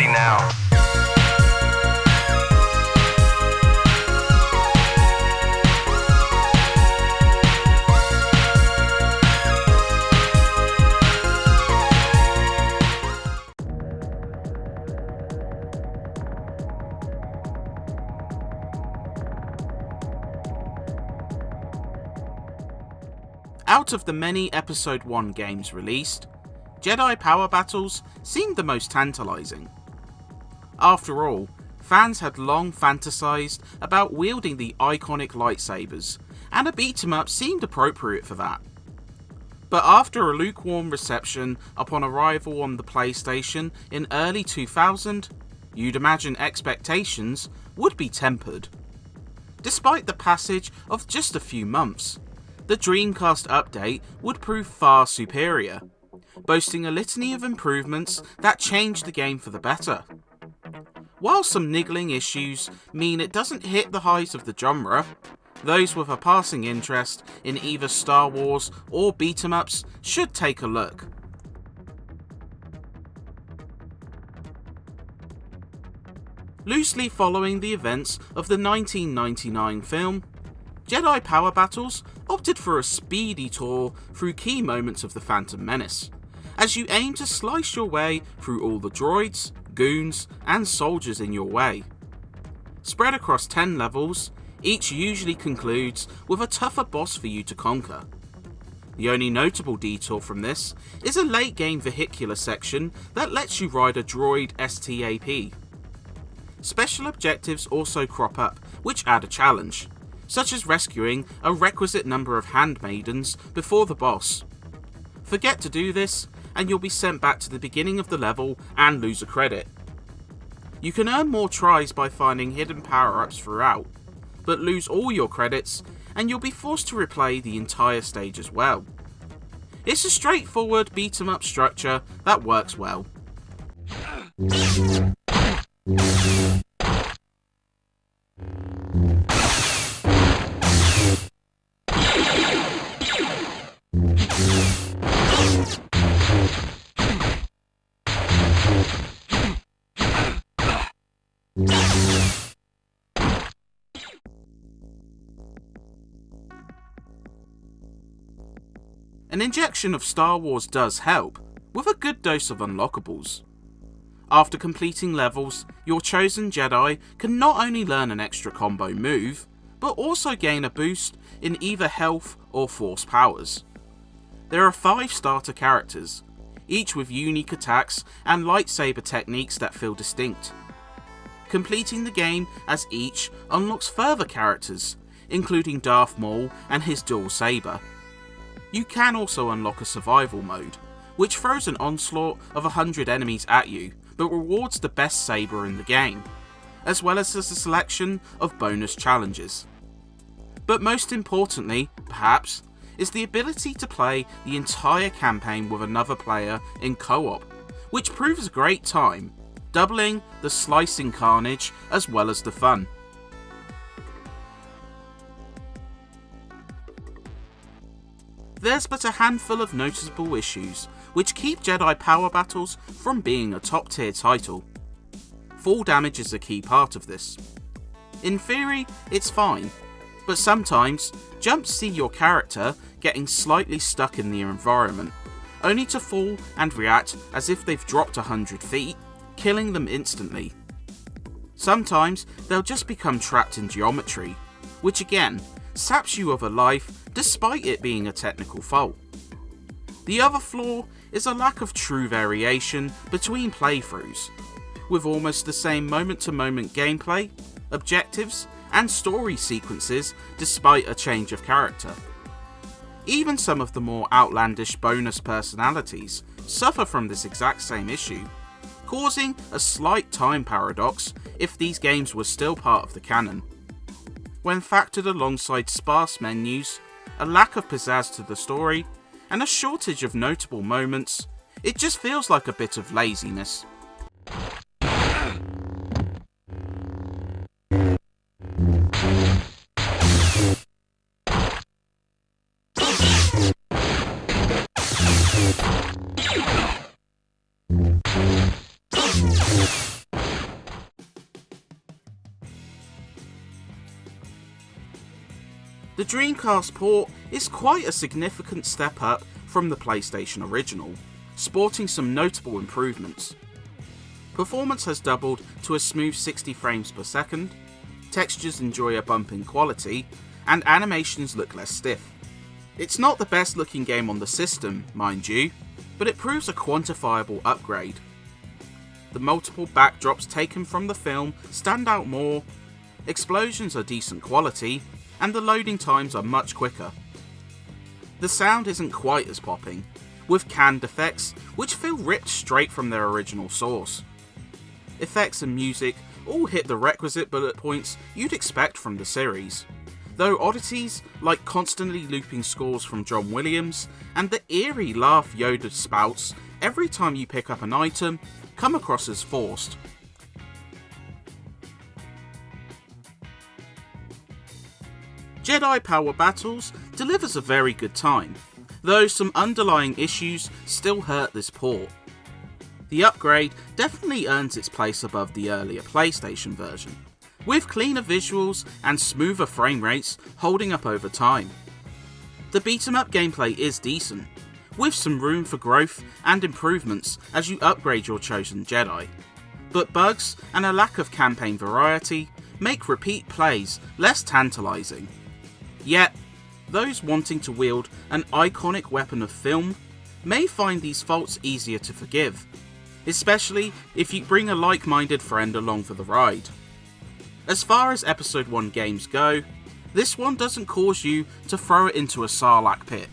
ready now. Out of the many Episode 1 games released, Jedi Power Battles seemed the most tantalising. After all, fans had long fantasised about wielding the iconic lightsabers, and a beat-em-up seemed appropriate for that. But after a lukewarm reception upon arrival on the PlayStation in early 2000, you'd imagine expectations would be tempered. Despite the passage of just a few months, the Dreamcast update would prove far superior, boasting a litany of improvements that changed the game for the better. While some niggling issues mean it doesn't hit the height of the genre, those with a passing interest in either Star Wars or beat-em-ups should take a look. Loosely following the events of the 1999 film, Jedi Power Battles opted for a speedy tour through key moments of The Phantom Menace, as you aim to slice your way through all the droids, goons, and soldiers in your way. Spread across 10 levels, each usually concludes with a tougher boss for you to conquer. The only notable detour from this is a late game vehicular section that lets you ride a droid STAP. Special objectives also crop up, which add a challenge, such as rescuing a requisite number of handmaidens before the boss. Forget to do this, and you'll be sent back to the beginning of the level and lose a credit. You can earn more tries by finding hidden power-ups throughout, but lose all your credits and you'll be forced to replay the entire stage as well. It's a straightforward beat-em-up structure that works well. An injection of Star Wars does help, with a good dose of unlockables. After completing levels, your chosen Jedi can not only learn an extra combo move, but also gain a boost in either health or force powers. There are 5 starter characters, each with unique attacks and lightsaber techniques that feel distinct. Completing the game as each unlocks further characters, including Darth Maul and his dual saber. You can also unlock a survival mode, which throws an onslaught of 100 enemies at you, but rewards the best saber in the game, as well as a selection of bonus challenges. But most importantly, perhaps, is the ability to play the entire campaign with another player in co-op, which proves a great time, doubling the slicing carnage as well as the fun. There's but a handful of noticeable issues which keep Jedi Power Battles from being a top tier title. Fall damage is a key part of this. In theory, it's fine, but sometimes jumps see your character getting slightly stuck in the environment, only to fall and react as if they've dropped 100 feet, killing them instantly. Sometimes they'll just become trapped in geometry, which again saps you of a life despite it being a technical fault. The other flaw is a lack of true variation between playthroughs, with almost the same moment-to-moment gameplay, objectives, and story sequences despite a change of character. Even some of the more outlandish bonus personalities suffer from this exact same issue, causing a slight time paradox if these games were still part of the canon. When factored alongside sparse menus, a lack of pizzazz to the story, and a shortage of notable moments, it just feels like a bit of laziness. The Dreamcast port is quite a significant step up from the PlayStation original, sporting some notable improvements. Performance has doubled to a smooth 60 frames per second, textures enjoy a bump in quality, and animations look less stiff. It's not the best looking game on the system, mind you, but it proves a quantifiable upgrade. The multiple backdrops taken from the film stand out more, explosions are decent quality, and the loading times are much quicker. The sound isn't quite as popping, with canned effects which feel ripped straight from their original source. Effects and music all hit the requisite bullet points you'd expect from the series, though oddities like constantly looping scores from John Williams and the eerie laugh Yoda spouts every time you pick up an item come across as forced. Jedi Power Battles delivers a very good time, though some underlying issues still hurt this port. The upgrade definitely earns its place above the earlier PlayStation version, with cleaner visuals and smoother frame rates holding up over time. The beat-em-up gameplay is decent, with some room for growth and improvements as you upgrade your chosen Jedi, but bugs and a lack of campaign variety make repeat plays less tantalising. Yet, those wanting to wield an iconic weapon of film may find these faults easier to forgive, especially if you bring a like-minded friend along for the ride. As far as Episode 1 games go, this one doesn't cause you to throw it into a Sarlacc pit.